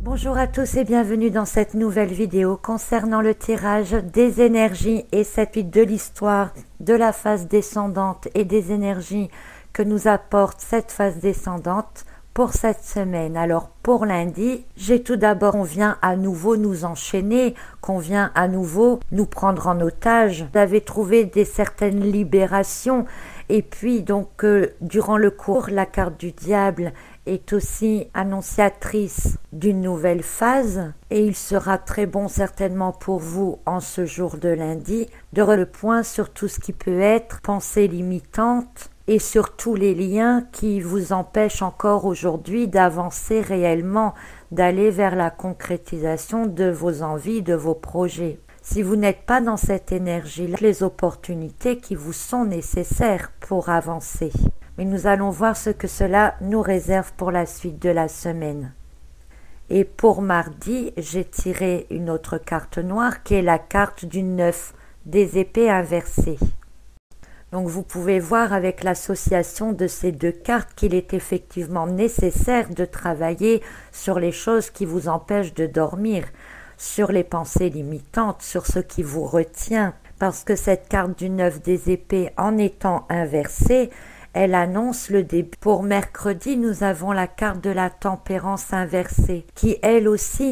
Bonjour à tous et bienvenue dans cette nouvelle vidéo concernant le tirage des énergies et cette suite de l'histoire de la phase descendante et des énergies que nous apporte cette phase descendante pour cette semaine. Alors pour lundi, tout d'abord on vient à nouveau nous enchaîner, qu'on vient à nouveau nous prendre en otage. Vous avez trouvé certaines libérations et puis donc durant le cours, la carte du diable est aussi annonciatrice d'une nouvelle phase et il sera très bon certainement pour vous en ce jour de lundi de refaire le point sur tout ce qui peut être pensée limitante et sur tous les liens qui vous empêchent encore aujourd'hui d'avancer réellement, d'aller vers la concrétisation de vos envies, de vos projets. Si vous n'êtes pas dans cette énergie-là, les opportunités qui vous sont nécessaires pour avancer. Mais nous allons voir ce que cela nous réserve pour la suite de la semaine. Et pour mardi, j'ai tiré une autre carte noire qui est la carte du 9 des épées inversées. Donc vous pouvez voir avec l'association de ces deux cartes qu'il est effectivement nécessaire de travailler sur les choses qui vous empêchent de dormir, sur les pensées limitantes, sur ce qui vous retient. Parce que cette carte du 9 des épées, en étant inversée, elle annonce le début. Pour mercredi, nous avons la carte de la tempérance inversée, qui elle aussi